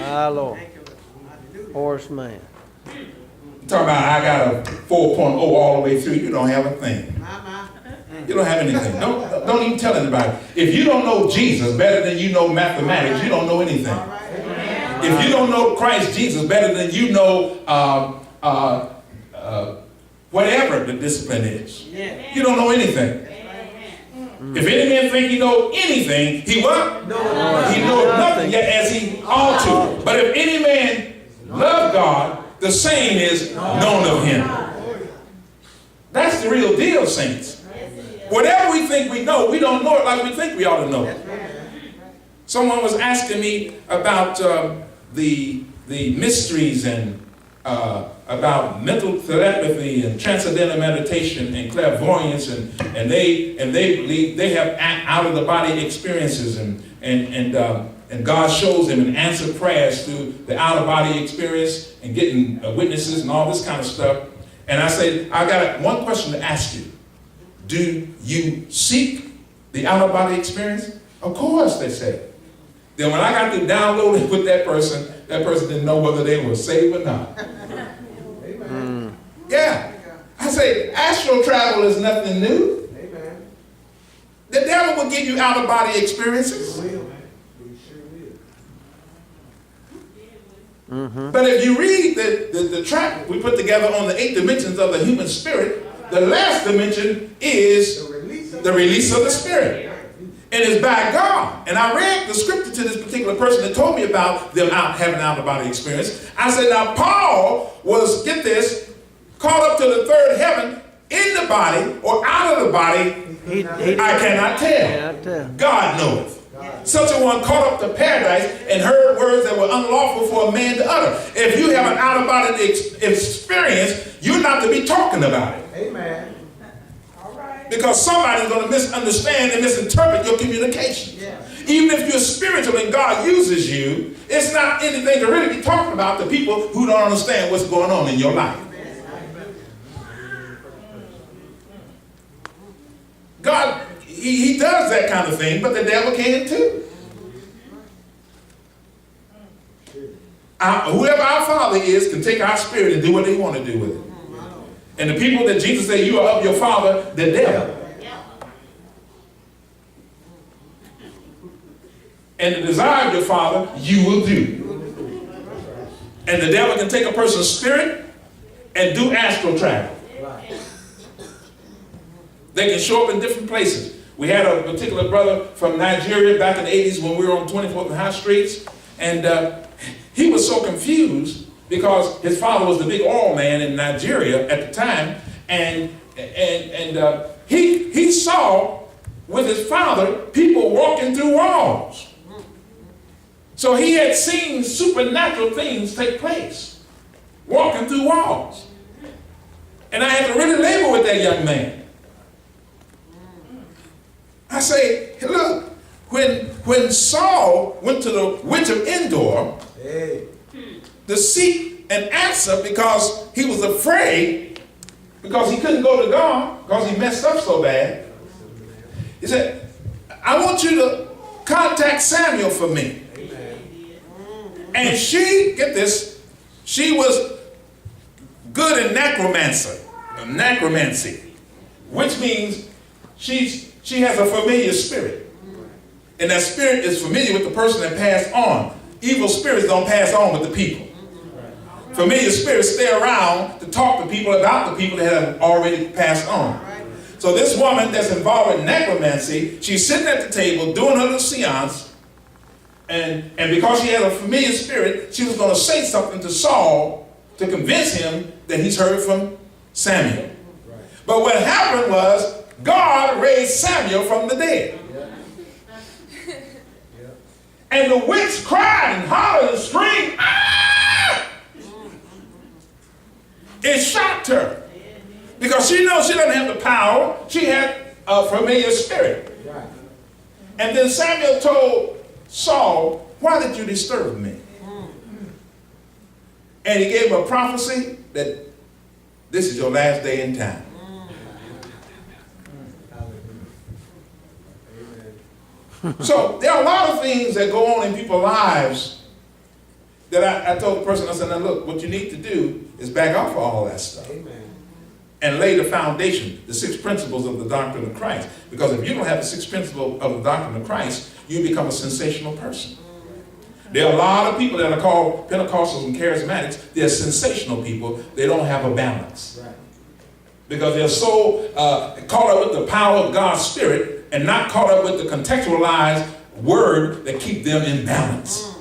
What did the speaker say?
My Lord. Horseman. Talking about I got a 4.0 all the way through. You don't have a thing. You don't have anything. Don't even tell anybody. If you don't know Jesus better than you know mathematics, you don't know anything. If you don't know Christ Jesus better than you know whatever the discipline is, you don't know anything. If any man think he know anything, he what? He knows nothing yet as he ought to. But if any man love God, the same is known of him. That's the real deal, saints. Whatever we think we know, we don't know it like we think we ought to know it. Someone was asking me about the mysteries and about mental telepathy and transcendental meditation and clairvoyance, and they believe they have out of the body experiences, and God shows them and answer prayers through the out of body experience and getting witnesses and all this kind of stuff. And I said, I got one question to ask you. Do you seek the out of body experience? Of course, they say. Then when I got to download it with that person didn't know whether they were saved or not. Yeah. I say, astral travel is nothing new. The devil will give you out of body experiences. But if you read the track we put together on the 8 dimensions of the human spirit, the last dimension is the release of the spirit. And it's by God. And I read the scripture to this particular person that told me about them having out-of-body experience. I said, now Paul was, get this, called up to the third heaven in the body or out of the body. I cannot tell. God knoweth. Such a one caught up to paradise and heard words that were unlawful for a man to utter. If you have an out-of-body experience, you're not to be talking about it. Amen. Because somebody's going to misunderstand and misinterpret your communication. Even if you're spiritual and God uses you, it's not anything to really be talking about to people who don't understand what's going on in your life. God, he does that kind of thing, but the devil can too. Whoever our Father is can take our spirit and do what they want to do with it. And the people that Jesus said, you are of your father, the devil. And the desire of your father, you will do. And the devil can take a person's spirit and do astral travel. They can show up in different places. We had a particular brother from Nigeria back in the 80s when we were on 24th and High Streets. And he was so confused because his father was the big oil man in Nigeria at the time, and he saw with his father people walking through walls. So he had seen supernatural things take place, walking through walls. And I had to really labor with that young man. I say, hey, look, when Saul went to the witch of Endor, to seek an answer because he was afraid, because he couldn't go to God because he messed up so bad. He said, I want you to contact Samuel for me. And she, get this, she was good in necromancy, which means she has a familiar spirit. And that spirit is familiar with the person that passed on. Evil spirits don't pass on with the people. Familiar spirits stay around to talk to people about the people that have already passed on. So this woman that's involved in necromancy, she's sitting at the table doing her little seance, and because she had a familiar spirit, she was going to say something to Saul to convince him that he's heard from Samuel. But what happened was God raised Samuel from the dead. And the witch cried and hollered and screamed, ah! It shocked her. Because she knows she doesn't have the power. She had a familiar spirit. And then Samuel told Saul, why did you disturb me? And he gave him a prophecy that this is your last day in time. So there are a lot of things that go on in people's lives that I told the person, I said, now look, what you need to do is back off of all that stuff. Amen. And lay the foundation, the 6 principles of the doctrine of Christ. Because if you don't have the 6 principles of the doctrine of Christ, you become a sensational person. There are a lot of people that are called Pentecostals and Charismatics. They're sensational people. They don't have a balance. Right. Because they're so caught up with the power of God's Spirit and not caught up with the contextualized word that keep them in balance.